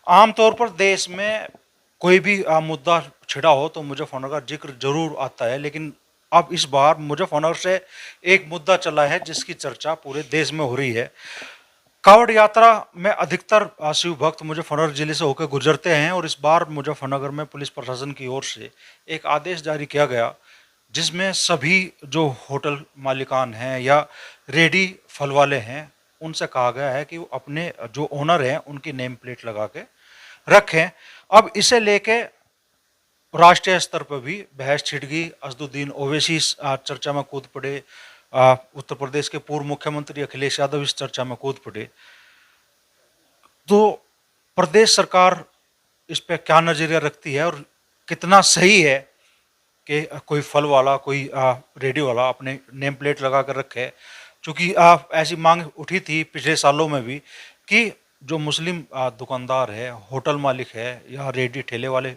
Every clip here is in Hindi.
आमतौर पर देश में कोई भी मुद्दा छिड़ा हो तो मुजफ्फरनगर जिक्र जरूर आता है, लेकिन अब इस बार मुजफ्फरनगर से एक मुद्दा चला है जिसकी चर्चा पूरे देश में हो रही है। कांवड़ यात्रा में अधिकतर शिव भक्त मुजफ्फरनगर जिले से होकर गुजरते हैं और इस बार मुजफ्फरनगर में पुलिस प्रशासन की ओर से एक आदेश जारी किया गया जिसमें सभी जो होटल मालिकान हैं या रेडी फल वाले हैं उनसे कहा गया है कि वो अपने जो ओनर हैं उनकी नेम प्लेट लगा के रखें। अब इसे लेके राष्ट्रीय स्तर पर भी बहस छिड़ गई। असदुद्दीन ओवैसी चर्चा में कूद पड़े। उत्तर प्रदेश के पूर्व मुख्यमंत्री अखिलेश यादव इस चर्चा में कूद पड़े। तो प्रदेश सरकार इस पे क्या नजरिया रखती है और कितना सही है कि कोई फल वाला कोई रेडी वाला अपने नेम प्लेट लगा कर रखे? चूंकि ऐसी मांग उठी थी पिछले सालों में भी कि जो मुस्लिम दुकानदार है, होटल मालिक है या रेडी ठेले वाले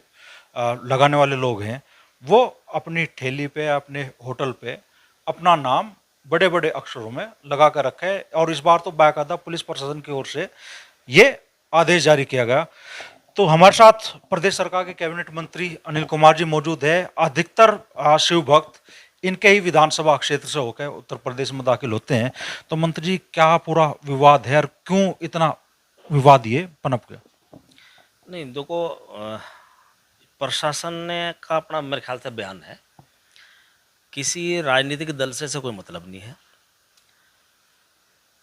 लगाने वाले लोग हैं, वो अपनी ठेली पे अपने होटल पे अपना नाम बड़े बड़े अक्षरों में लगा कर रखे। और इस बार तो बाकायदा पुलिस प्रशासन की ओर से ये आदेश जारी किया गया। तो हमारे साथ प्रदेश सरकार के कैबिनेट मंत्री अनिल कुमार जी मौजूद है। अधिकतर शिव भक्त इनके ही विधानसभा क्षेत्र से होकर उत्तर प्रदेश में दाखिल होते हैं। तो मंत्री जी, क्या पूरा विवाद है और क्यों इतना विवाद ये पनप गया? नहीं देखो, प्रशासन ने का अपना मेरे ख्याल से बयान है। किसी राजनीतिक दल से कोई मतलब नहीं है,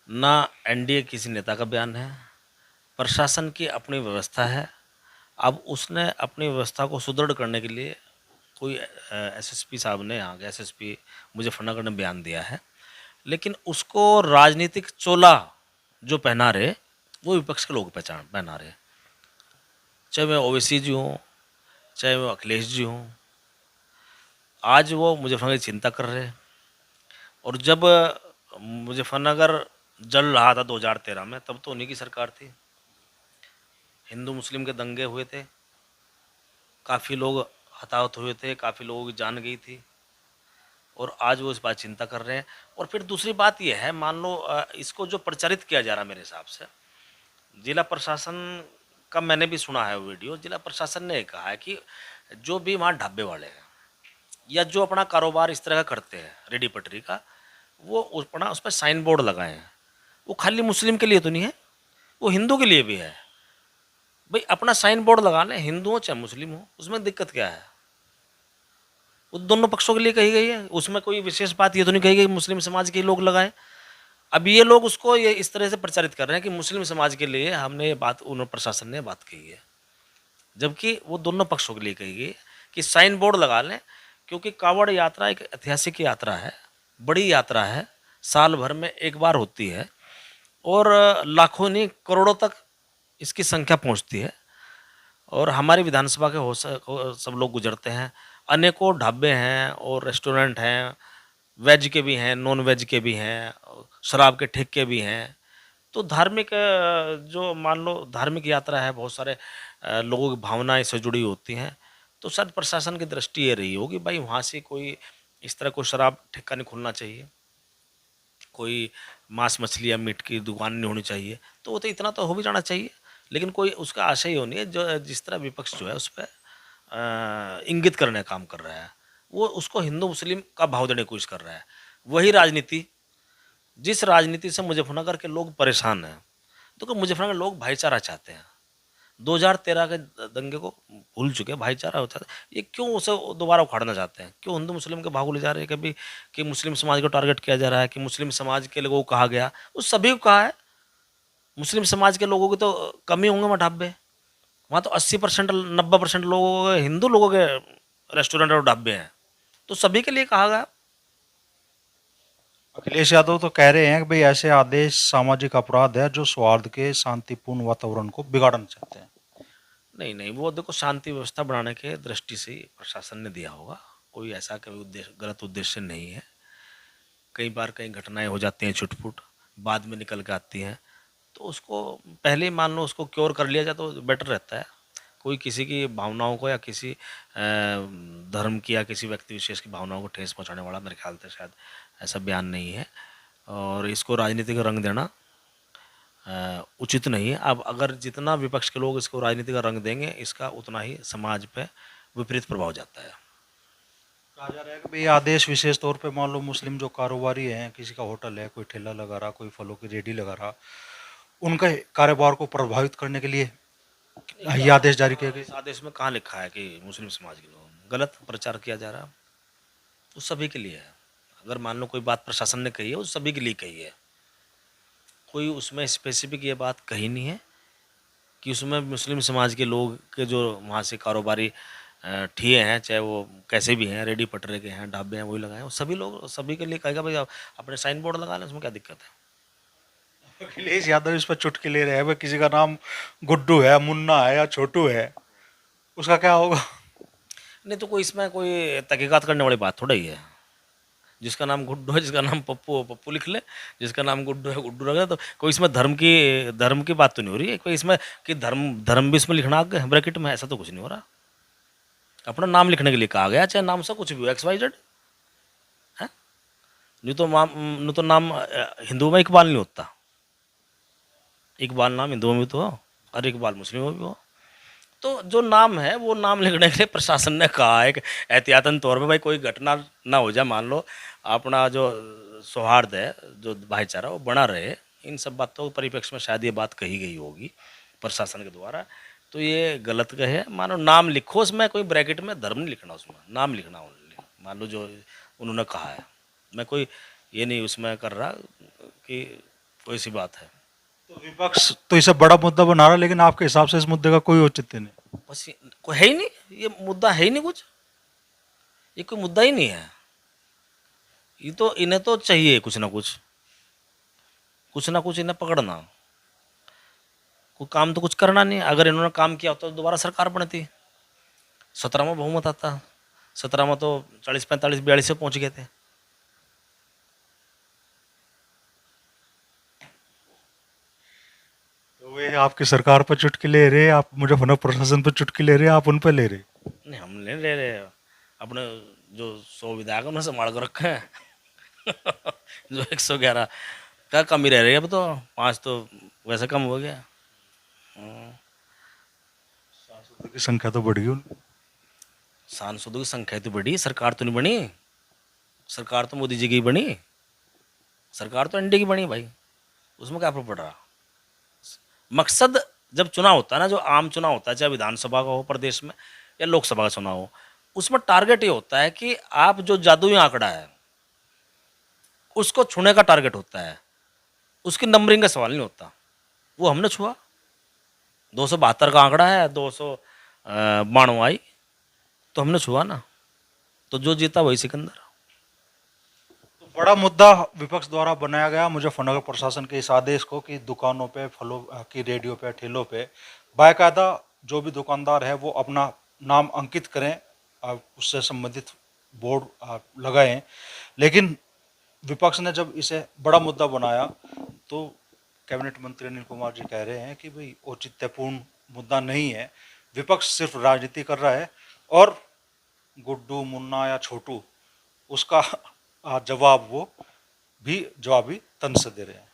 ना एनडीए किसी नेता का बयान है। प्रशासन की अपनी व्यवस्था है। अब उसने अपनी व्यवस्था को सुदृढ़ करने के लिए कोई एसएसपी साहब ने, यहाँ के एसएसपी मुजफ्फरनगर ने बयान दिया है, लेकिन उसको राजनीतिक चोला जो पहना रहे वो विपक्ष के लोग पहना रहे। चाहे मैं ओवैसी जी हूँ, चाहे वो अखिलेश जी हों, आज वो मुजफ्फरनगर की चिंता कर रहे हैं। और जब मुजफ्फरनगर जल रहा था 2013 में, तब तो उन्हीं की सरकार थी। हिंदू मुस्लिम के दंगे हुए थे, काफ़ी लोग हताहत हुए थे, काफ़ी लोगों की जान गई थी, और आज वो इस बात चिंता कर रहे हैं। और फिर दूसरी बात यह है, मान लो इसको जो प्रचारित किया जा रहा है, मेरे हिसाब से जिला प्रशासन का मैंने भी सुना है वो वीडियो। जिला प्रशासन ने कहा है कि जो भी वहाँ ढाबे वाले हैं या जो अपना कारोबार इस तरह का करते हैं रेडी पटरी का, वो अपना उस पर साइन बोर्ड लगाए हैं। वो खाली मुस्लिम के लिए तो नहीं है, वो हिंदू के लिए भी है। भाई अपना साइन बोर्ड लगा लें, हिंदू हो चाहे मुस्लिम हो, उसमें दिक्कत क्या है? वो दोनों पक्षों के लिए कही गई है, उसमें कोई विशेष बात ये तो नहीं कही गई मुस्लिम समाज के लोग लगाए। अब ये लोग उसको ये इस तरह से प्रचारित कर रहे हैं कि मुस्लिम समाज के लिए हमने ये बात, उन्होंने प्रशासन ने बात कही है, जबकि वो दोनों पक्षों के लिए कही गई कि साइन बोर्ड लगा लें। क्योंकि कांवड़ यात्रा एक ऐतिहासिक यात्रा है, बड़ी यात्रा है, साल भर में एक बार होती है, और लाखों नहीं करोड़ों तक इसकी संख्या पहुंचती है। और हमारी विधानसभा के सब लोग गुजरते हैं। अनेकों ढाबे हैं और रेस्टोरेंट हैं, वेज के भी हैं, नॉन वेज के भी हैं, शराब के ठेके भी हैं। तो धार्मिक जो मान लो धार्मिक यात्रा है, बहुत सारे लोगों की भावनाएं इससे जुड़ी होती हैं। तो शायद प्रशासन की दृष्टि ये रही होगी, भाई वहाँ से कोई इस तरह कोई शराब ठेका नहीं खुलना चाहिए, कोई मांस मछली या मीट की दुकान नहीं होनी चाहिए। तो वो तो इतना तो हो भी जाना चाहिए, लेकिन कोई उसका आशय ही होनी है। जो जिस तरह विपक्ष जो है उस पर इंगित करने का काम कर रहा है, वो उसको हिंदू मुस्लिम का भाव देने की कोशिश कर रहा है। वही राजनीति, जिस राजनीति से मुजफ्फरनगर के लोग परेशान हैं। तो मुजफ्फरनगर लोग भाईचारा चाहते हैं। 2013 के दंगे को भूल चुके हैं, भाईचारा होता है। ये क्यों उसे दोबारा उखाड़ना चाहते हैं? क्यों हिंदू मुस्लिम के भाव बोले जा रहे हैं? कभी कि मुस्लिम समाज को टारगेट किया जा रहा है, कि मुस्लिम समाज के लोगों को कहा गया, उस सभी को कहा है। मुस्लिम समाज के लोगों की तो कमी होंगे वहाँ ढाबे। वहाँ तो 80% 90% लोगों के, हिंदू लोगों के रेस्टोरेंट और ढाबे हैं। तो सभी के लिए कहा गया। अखिलेश यादव तो कह रहे हैं कि भाई ऐसे आदेश सामाजिक अपराध है जो सौहार्द के शांतिपूर्ण वातावरण को बिगाड़ना चाहते हैं। नहीं नहीं, वो देखो शांति व्यवस्था बढ़ाने के दृष्टि से प्रशासन ने दिया होगा, कोई ऐसा कोई उद्देश्य, गलत उद्देश्य नहीं है। कई बार कई घटनाएं हो जाती हैं छुटपुट, बाद में निकल के आती हैं, तो उसको पहले ही मान लो उसको क्योर कर लिया जाए तो बेटर रहता है। कोई किसी की भावनाओं को या किसी धर्म की या किसी व्यक्ति विशेष की भावनाओं को ठेस पहुंचाने वाला मेरे ख्याल से शायद ऐसा बयान नहीं है। और इसको राजनीतिक रंग देना उचित नहीं है। अब अगर जितना विपक्ष के लोग इसको राजनीति का रंग देंगे, इसका उतना ही समाज पे विपरीत प्रभाव जाता है। कहा जा रहा है कि भाई आदेश विशेष तौर पे मान लो मुस्लिम जो कारोबारी हैं, किसी का होटल है, कोई ठेला लगा रहा, कोई फलों की रेडी लगा रहा, उनके कारोबार को प्रभावित करने के लिए ये आदेश जारी किया इस गया। आदेश में कहाँ लिखा है कि मुस्लिम समाज के लोग, गलत प्रचार किया जा रहा है। वो सभी के लिए है। अगर मान लो कोई बात प्रशासन ने कही है, वो सभी के लिए कही है। कोई उसमें स्पेसिफिक ये बात कही नहीं है कि उसमें मुस्लिम समाज के लोग के जो वहाँ से कारोबारी ठिए हैं, चाहे वो कैसे भी हैं, रेडी पटरे के हैं, ढाबे हैं, वही लगाए, वो सभी लोग सभी के लिए कहेगा भाई आप अपने साइन बोर्ड लगा लें, उसमें क्या दिक्कत है। अखिलेश यादव इस पर चुटकी ले रहे हैं, भाई किसी का नाम गुड्डू है, मुन्ना है या छोटू है, उसका क्या होगा? नहीं तो कोई इसमें कोई तहकीकात करने वाली बात थोड़ा ही है। जिसका नाम गुड्डू है, जिसका नाम पप्पू है, पप्पू लिख ले, जिसका नाम गुड्डू है, गुड्डू रख ले। तो कोई इसमें धर्म की बात तो नहीं हो रही है कोई इसमें कि धर्म धर्म भी इसमें लिखना आगे ब्रैकेट में, ऐसा तो कुछ नहीं हो रहा। अपना नाम लिखने के लिए कहा गया, चाहे नाम से कुछ भी हो, XYZ है। नहीं तो नाम हिंदुओं में इकबाल नहीं होता। इकबाल नाम हिंदुओं में भी तो हो और इकबाल मुस्लिमों में भी हो। तो जो नाम है वो नाम लिखने के लिए प्रशासन ने कहा है कि एहतियातन तौर पे भाई कोई घटना ना हो जाए, मान लो अपना जो सौहार्द है, जो भाईचारा वो बना रहे। इन सब बातों के परिप्रेक्ष्य में शायद ये बात कही गई होगी प्रशासन के द्वारा। तो ये गलत कहे, मानो नाम लिखो, उसमें कोई ब्रैकेट में धर्म नहीं लिखना, उसमें नाम लिखना ओनली। मान लो जो उन्होंने कहा है, मैं कोई ये नहीं उसमें कर रहा कि कोई सी बात है। तो विपक्ष तो इसे बड़ा मुद्दा बना रहा है, लेकिन आपके हिसाब से इस मुद्दे का कोई औचित्य नहीं। बस कोई है ही नहीं, ये मुद्दा है ही नहीं कुछ, ये कोई मुद्दा ही नहीं है। ये तो इन्हें तो चाहिए कुछ ना कुछ, कुछ ना कुछ इन्हें पकड़ना। कोई काम तो कुछ करना नहीं। अगर इन्होंने काम किया होता तो दोबारा सरकार बनती, 17 में बहुमत आता। 17 में तो 40 45 42 से पहुंच गए थे। तो वे आपकी सरकार पर चुटकी ले रहे, आप मुजफ्फरनगर प्रशासन पर चुटकी ले रहे, आप उन पर ले रहे। नहीं हम नहीं ले रहे, अपने जो 100 विधायक उन्हें संभाल कर रखे हैं। जो 111 क्या कमी रह रही है अब तो, 5 तो वैसे कम हो गया। सांसदों की संख्या तो बढ़ गई उनकी। सांसदों की संख्या तो बढ़ी, सरकार तो नहीं बनी। सरकार तो मोदी जी की बनी, सरकार तो एनडीए की बनी भाई, उसमें क्या फर्क पड़ रहा। मकसद जब चुनाव होता है ना, जो आम चुनाव होता है, चाहे विधानसभा का हो प्रदेश में या लोकसभा का चुनाव हो, उसमें टारगेट ये होता है कि आप जो जादुई आंकड़ा है उसको छूने का टारगेट होता है। उसकी नंबरिंग का सवाल नहीं होता। वो हमने छुआ, 272 का आंकड़ा है, 292 आई, तो हमने छुआ ना, तो जो जीता वही सिकंदर। तो बड़ा मुद्दा विपक्ष द्वारा बनाया गया मुजफ्फरनगर प्रशासन के इस आदेश को कि दुकानों पे, फलों की रेडियो पे, ठेलों पे बाकायदा जो भी दुकानदार है वो अपना नाम अंकित करें, उससे संबंधित बोर्ड लगाएं। लेकिन विपक्ष ने जब इसे बड़ा मुद्दा बनाया तो कैबिनेट मंत्री अनिल कुमार जी कह रहे हैं कि भाई औचित्यपूर्ण मुद्दा नहीं है, विपक्ष सिर्फ राजनीति कर रहा है और गुड्डू, मुन्ना या छोटू उसका जवाब वो भी जवाबी तंज से दे रहे हैं।